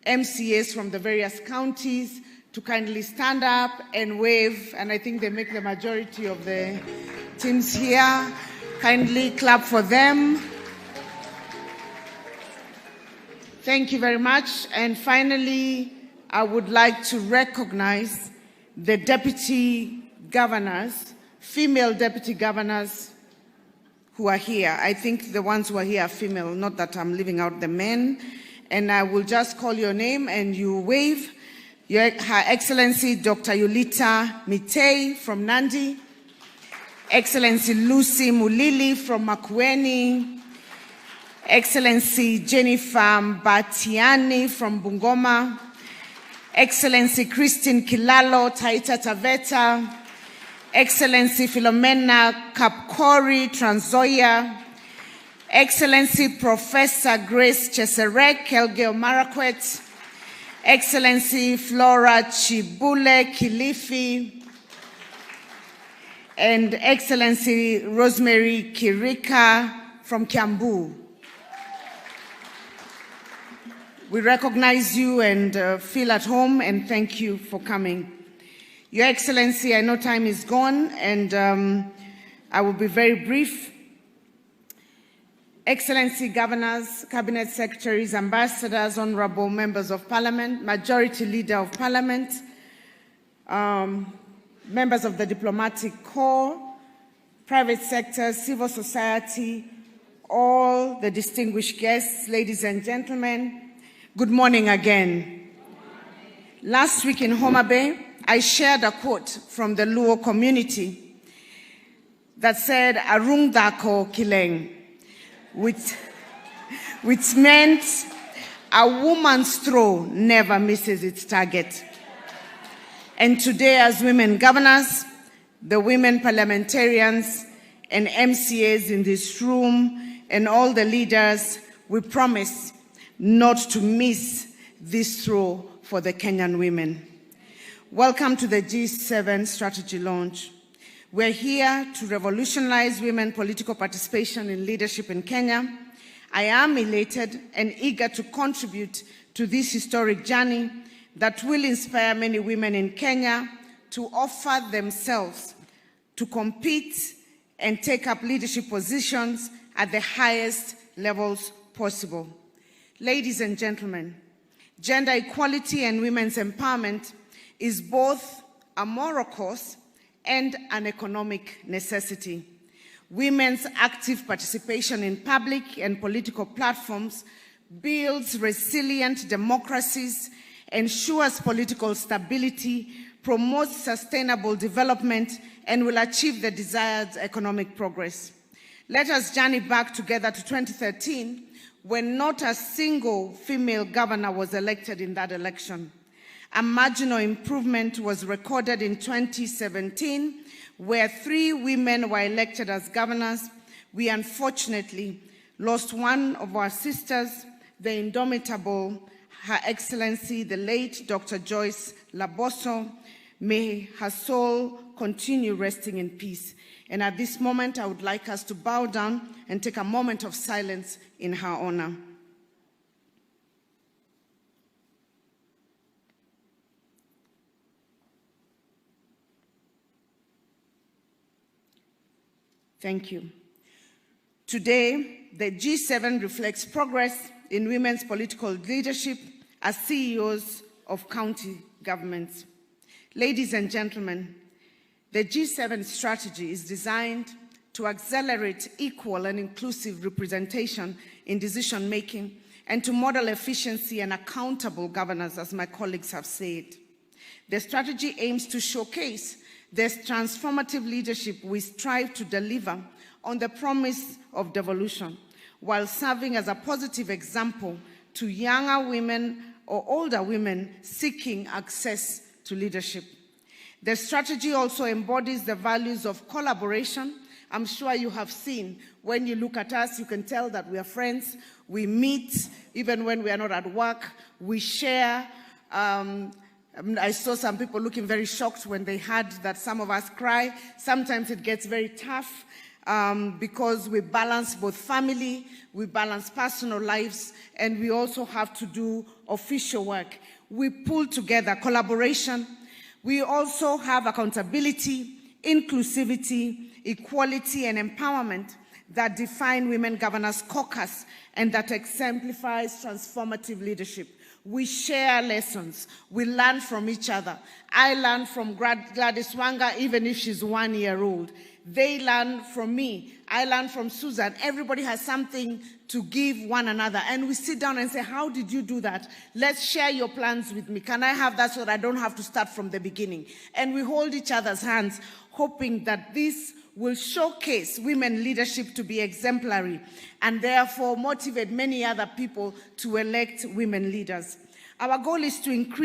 MCAs from the various counties to kindly stand up and wave, and I think they make the majority of the teams here. Kindly clap for them. Thank you very much. And finally, I would like to recognize the deputy governors, female deputy governors who are here. I think the ones who are here are female, not that I'm leaving out the men. And I will just call your name and you wave. Her Excellency Dr. Yulita Mitei from Nandi, Excellency Lucy Mulili from Makueni, Excellency Jennifer Mbatiani from Bungoma, Excellency Christine Kilalo, Taita Taveta, Excellency Philomena Kapkori, Trans Nzoia, Excellency Professor Grace Cheserek, Elgeyo Marakwet, Excellency Flora Chibule Kilifi, and Excellency Rosemary Kirika from Kiambu. We recognize you and feel at home, and thank you for coming. Your Excellency, I know time is gone, and I will be very brief. Excellency Governors, Cabinet Secretaries, Ambassadors, Honorable Members of Parliament, Majority Leader of Parliament, members of the Diplomatic Corps, private sector, civil society, all the distinguished guests, ladies and gentlemen, good morning again. Last week in Homa Bay, I shared a quote from the Luo community that said, "Arung dako kileng," which meant a woman's throw never misses its target. And today, as women governors, the women parliamentarians and MCAs in this room, and all the leaders, we promise not to miss this throw for the Kenyan women. Welcome to the G7 strategy launch. We're here to revolutionize women political participation in leadership in Kenya. I am elated and eager to contribute to this historic journey that will inspire many women in Kenya to offer themselves to compete and take up leadership positions at the highest levels possible. Ladies and gentlemen, gender equality and women's empowerment is both a moral cause and an economic necessity. Women's active participation in public and political platforms builds resilient democracies, ensures political stability, promotes sustainable development, and will achieve the desired economic progress. Let us journey back together to 2013, when not a single female governor was elected in that election. A marginal improvement was recorded in 2017, where 3 women were elected as governors. We unfortunately lost one of our sisters, the indomitable Her Excellency, the late Dr. Joyce Laboso. May her soul continue resting in peace. And at this moment, I would like us to bow down and take a moment of silence in her honor. Thank you. Today, the G7 reflects progress in women's political leadership as CEOs of county governments. Ladies and gentlemen, the G7 strategy is designed to accelerate equal and inclusive representation in decision-making and to model efficiency and accountable governance, as my colleagues have said. The strategy aims to showcase the transformative leadership we strive to deliver on the promise of devolution, while serving as a positive example to younger women or older women seeking access to leadership. The strategy also embodies the values of collaboration. I'm sure you have seen, when you look at us, you can tell that we are friends. We meet, even when we are not at work. We share. I saw some people looking very shocked when they heard that some of us cry. Sometimes it gets very tough. because we balance both family, we balance personal lives, and we also have to do official work. We pull together collaboration. We also have accountability, inclusivity, equality, and empowerment that define Women Governors Caucus and that exemplifies transformative leadership. We share lessons. We learn from each other. I learn from Gladys Wanga, even if she's 1 year old. They learn from me. I learn from Susan. Everybody has something to give one another. And we sit down and say, how did you do that? Let's share your plans with me. Can I have that so that I don't have to start from the beginning? And we hold each other's hands, hoping that this will showcase women leadership to be exemplary and therefore motivate many other people to elect women leaders. Our goal is to increase